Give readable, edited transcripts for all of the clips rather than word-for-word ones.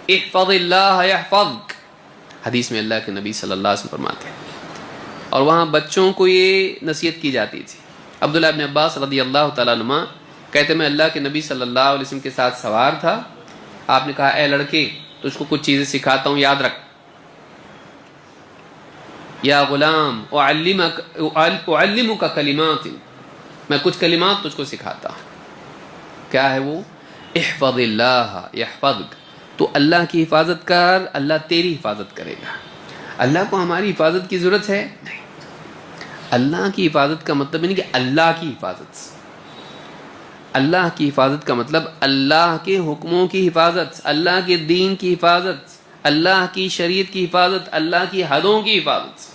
احفظ اللہ یحفظک، حدیث میں اللہ کے نبی صلی اللہ علیہ وسلم فرماتے ہیں. اور وہاں بچوں کو یہ نصیحت کی جاتی تھی. عبداللہ ابن عباس رضی اللہ تعالیٰ عنہ کہتے میں اللہ کے نبی صلی اللہ علیہ وسلم کے ساتھ سوار تھا. آپ نے کہا اے لڑکے تجھ کو کچھ چیزیں سکھاتا ہوں، یاد رکھ. یا غلام اعلمک کلمات، میں کچھ کلمات تجھ کو سکھاتا ہوں. کیا ہے وہ؟ احفظ اللہ یحفظک، تو اللہ کی حفاظت کر، اللہ تیری حفاظت کرے گا. اللہ کو ہماری حفاظت کی ضرورت ہے؟ نہیں. اللہ کی حفاظت کا مطلب نہیں کہ اللہ کی حفاظت. اللہ کی حفاظت کا مطلب اللہ کے حکموں کی حفاظت، اللہ کے دین کی حفاظت، اللہ کی شریعت کی حفاظت، اللہ کی حدوں کی حفاظت.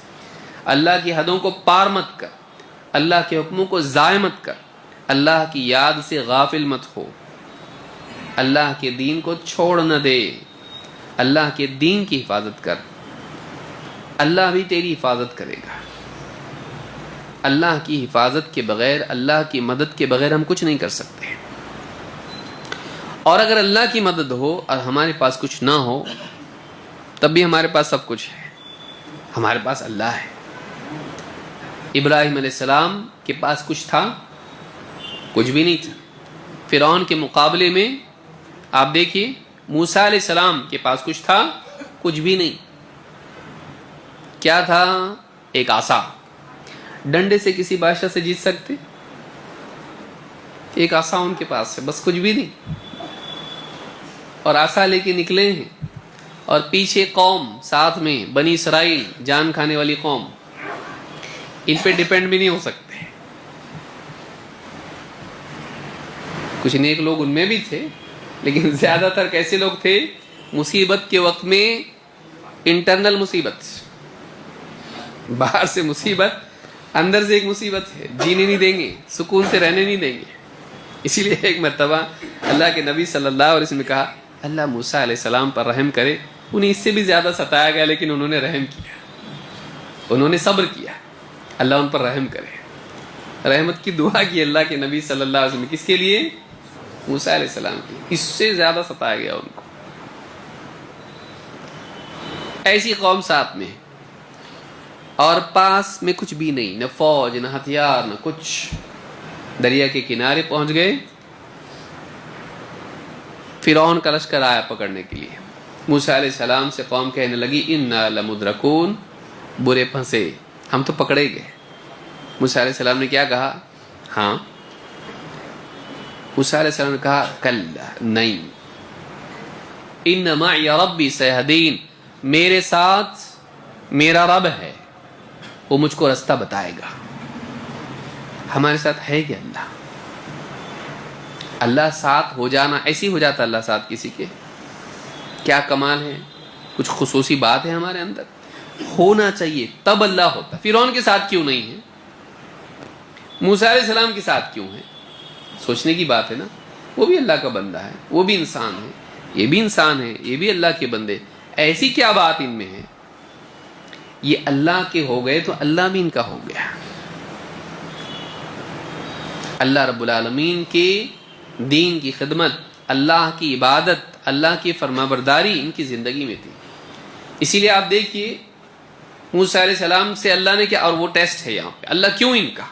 اللہ کی حدوں کو پار مت کر، اللہ کے حکموں کو ضائع مت کر، اللہ کی یاد سے غافل مت ہو، اللہ کے دین کو چھوڑ نہ دے. اللہ کے دین کی حفاظت کر، اللہ بھی تیری حفاظت کرے گا. اللہ کی حفاظت کے بغیر، اللہ کی مدد کے بغیر ہم کچھ نہیں کر سکتے. اور اگر اللہ کی مدد ہو اور ہمارے پاس کچھ نہ ہو تب بھی ہمارے پاس سب کچھ ہے. ہمارے پاس اللہ ہے. ابراہیم علیہ السلام کے پاس کچھ تھا؟ کچھ بھی نہیں تھا. فرعون کے مقابلے میں آپ دیکھیے موسیٰ علیہ السلام کے پاس کچھ تھا؟ کچھ بھی نہیں. کیا تھا؟ ایک عصا. ڈنڈے سے کسی بادشاہ سے جیت سکتے؟ ایک عصا ان کے پاس ہے، بس کچھ بھی نہیں. اور عصا لے کے نکلے ہیں اور پیچھے قوم ساتھ میں، بنی اسرائیل، جان کھانے والی قوم، ان پہ ڈیپینڈ بھی نہیں ہو سکتے. کچھ نیک لوگ ان میں بھی تھے، لیکن زیادہ تر کیسے لوگ تھے؟ مصیبت کے وقت میں انٹرنل مصیبت، باہر سے مصیبت، اندر سے ایک مصیبت ہے، جینے نہیں دیں گے، سکون سے رہنے نہیں دیں گے. اسی لیے ایک مرتبہ اللہ کے نبی صلی اللہ علیہ وسلم نے کہا اللہ موسیٰ علیہ السلام پر رحم کرے. انہیں اس سے بھی زیادہ ستایا گیا لیکن انہوں نے رحم کیا، انہوں نے صبر کیا. اللہ ان پر رحم کرے. رحمت کی دعا کی اللہ کے نبی صلی اللہ علیہ وسلم. کس کے لیے؟ موسیٰ علیہ السلام کی. اس سے زیادہ ستایا گیا ان کو. ایسی قوم ساتھ میں اور پاس میں کچھ بھی نہیں، نہ فوج، نہ ہتھیار، نہ کچھ. دریا کے کنارے پہنچ گئے. فرعون کا لشکر آیا پکڑنے کے لیے. موسیٰ علیہ السلام سے قوم کہنے لگی انا لمدرکون، برے پھنسے، ہم تو پکڑے گئے. موسیٰ علیہ السلام نے کیا کہا؟ ہاں. موسیٰ علیہ السلام نے کہا کلا، نہیں، ان معی ربی سیہدین، میرے ساتھ میرا رب ہے، وہ مجھ کو رستہ بتائے گا. ہمارے ساتھ ہے کہ اللہ ساتھ ہو جانا، ایسی ہو جاتا اللہ ساتھ کسی کے. کیا کمال ہے، کچھ خصوصی بات ہے ہمارے اندر. ہونا چاہیے تب اللہ ہوتا. فرعون کے ساتھ کیوں نہیں ہے؟ موسیٰ علیہ السلام کے ساتھ کیوں ہے؟ سوچنے کی بات ہے نا. وہ بھی اللہ کا بندہ ہے، وہ بھی انسان ہے، یہ بھی انسان ہے، یہ بھی اللہ کے بندے. ایسی کیا بات ان میں ہے؟ یہ اللہ کے ہو گئے تو اللہ بھی ان کا ہو گیا. اللہ رب العالمین کے دین کی خدمت، اللہ کی عبادت، اللہ کی فرمانبرداری ان کی زندگی میں تھی. اسی لیے آپ دیکھیے موسیٰ علیہ السلام سے اللہ نے کیا، اور وہ ٹیسٹ ہے یہاں پہ، اللہ کیوں ان کا.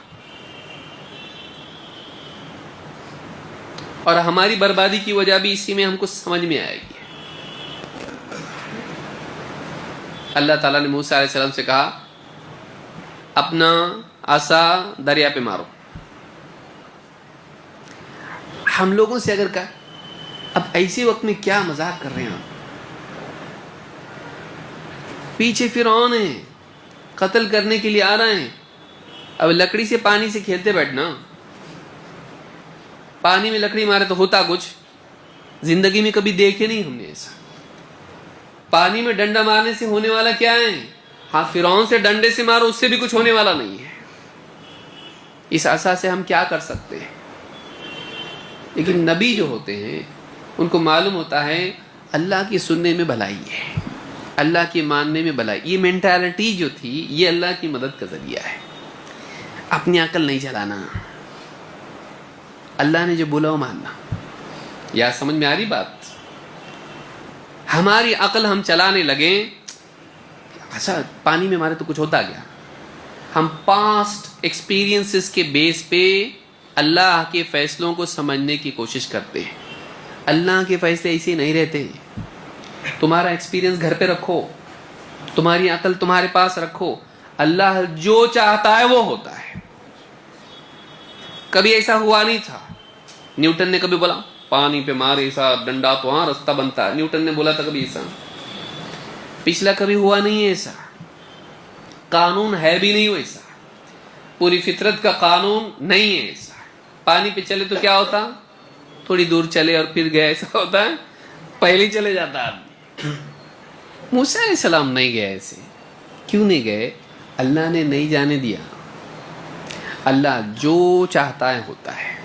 اور ہماری بربادی کی وجہ بھی اسی میں ہم کو سمجھ میں آئے گی. اللہ تعالیٰ نے موسیٰ علیہ السلام سے کہا اپنا عصا دریا پہ مارو. ہم لوگوں سے اگر کہا اب ایسے وقت میں کیا مذاق کر رہے ہیں آپ، پیچھے فرعون ہیں، قتل کرنے کے لیے آ رہے ہیں، اب لکڑی سے پانی سے کھیلتے بیٹھنا. پانی میں لکڑی مارے تو ہوتا کچھ، زندگی میں کبھی دیکھے نہیں ہم نے ایسا. پانی میں ڈنڈا مارنے سے ہونے والا کیا ہے؟ ہاں فرعون سے ڈنڈے سے مارو، اس سے بھی کچھ ہونے والا نہیں ہے. اس عصا سے ہم کیا کر سکتے ہیں؟ لیکن نبی جو ہوتے ہیں ان کو معلوم ہوتا ہے اللہ کی سننے میں بھلائی ہے، اللہ کی ماننے میں بھلائی. یہ مینٹالٹی جو تھی یہ اللہ کی مدد کا ذریعہ ہے. اپنی عقل نہیں چلانا، اللہ نے جو بولا وہ ماننا. یا سمجھ میں آ رہی بات؟ ہماری عقل ہم چلانے لگیں، اچھا پانی میں ہمارے تو کچھ ہوتا گیا، ہم پاسٹ ایکسپیرینسز کے بیس پہ اللہ کے فیصلوں کو سمجھنے کی کوشش کرتے ہیں۔ اللہ کے فیصلے ایسے نہیں رہتے۔ تمہارا ایکسپیرینس گھر پہ رکھو، تمہاری عقل تمہارے پاس رکھو، اللہ جو چاہتا ہے وہ ہوتا ہے۔ کبھی ایسا ہوا نہیں تھا، نیوٹن نے کبھی بولا پانی پہ مارے ایسا ڈنڈا تو ہاں رستہ بنتا ہے، نیوٹن نے بولا تھا کبھی ایسا؟ پچھلا کبھی ہوا نہیں ہے ایسا، قانون ہے بھی نہیں ویسا، پوری فطرت کا قانون نہیں ہے ایسا۔ پانی پہ چلے تو کیا ہوتا؟ تھوڑی دور چلے اور پھر گئے، ایسا ہوتا ہے؟ پہلے ہی چلے جاتا آدمی۔ موسیٰ علیہ السلام نہیں گئے ایسے، کیوں نہیں گئے؟ اللہ نے نہیں جانے دیا۔ اللہ جو چاہتا ہے ہوتا ہے،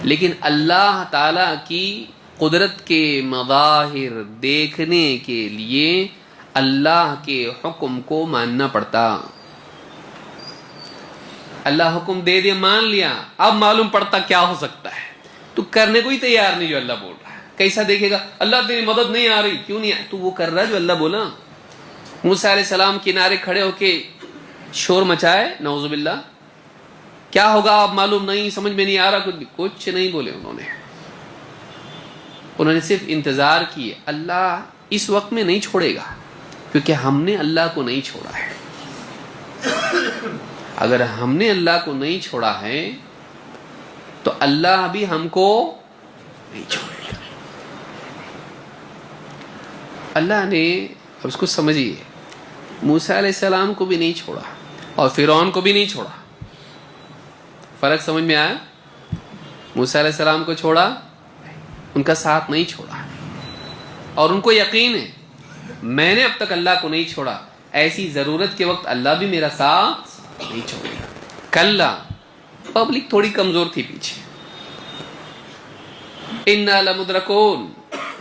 لیکن اللہ تعالی کی قدرت کے مظاہر دیکھنے کے لیے اللہ کے حکم کو ماننا پڑتا۔ اللہ حکم دے دے، مان لیا، اب معلوم پڑتا کیا ہو سکتا ہے، تو کرنے کو ہی تیار نہیں جو اللہ بول رہا ہے۔ کیسا دیکھے گا اللہ تیری مدد نہیں آ رہی، کیوں نہیں آئی؟ تو وہ کر رہا ہے جو اللہ بولا۔ موسیٰ علیہ السلام کنارے کھڑے ہو کے شور مچائے، نعوذ باللہ، کیا ہوگا اب معلوم نہیں، سمجھ میں نہیں آ رہا، کچھ نہیں بولے انہوں نے صرف انتظار کیے۔ اللہ اس وقت میں نہیں چھوڑے گا، کیونکہ ہم نے اللہ کو نہیں چھوڑا ہے۔ اگر ہم نے اللہ کو نہیں چھوڑا ہے تو اللہ بھی ہم کو نہیں چھوڑے گا۔ اللہ نے، اب اس کو سمجھیے، موسیٰ علیہ السلام کو بھی نہیں چھوڑا اور فرعون کو بھی نہیں چھوڑا۔ فرق سمجھ میں آیا؟ موسیٰ علیہ السلام کو چھوڑا، ان کا ساتھ نہیں چھوڑا، اور ان کو یقین ہے میں نے اب تک اللہ کو نہیں چھوڑا، ایسی ضرورت کے وقت اللہ بھی میرا ساتھ نہیں چھوڑے گا۔ کلا، پبلک تھوڑی کمزور تھی پیچھے۔ انا لمدرکون،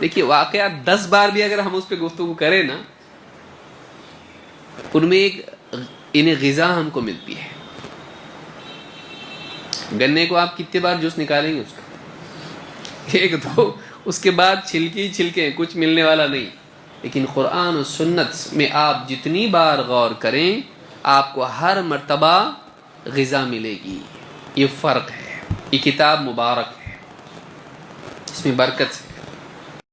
دیکھیے واقعہ 10 بار بھی اگر ہم اس پہ گفتگو کریں نا، ان میں ایک انہیں غذا ہم کو ملتی ہے۔ گنے کو آپ کتنے بار جوس نکالیں گے اس کا؟ ایک دو، اس کے بعد چھلکی چھلکے، کچھ ملنے والا نہیں۔ لیکن قرآن و سنت میں آپ جتنی بار غور کریں، آپ کو ہر مرتبہ غذا ملے گی۔ یہ فرق ہے، یہ کتاب مبارک ہے، اس میں برکت ہے۔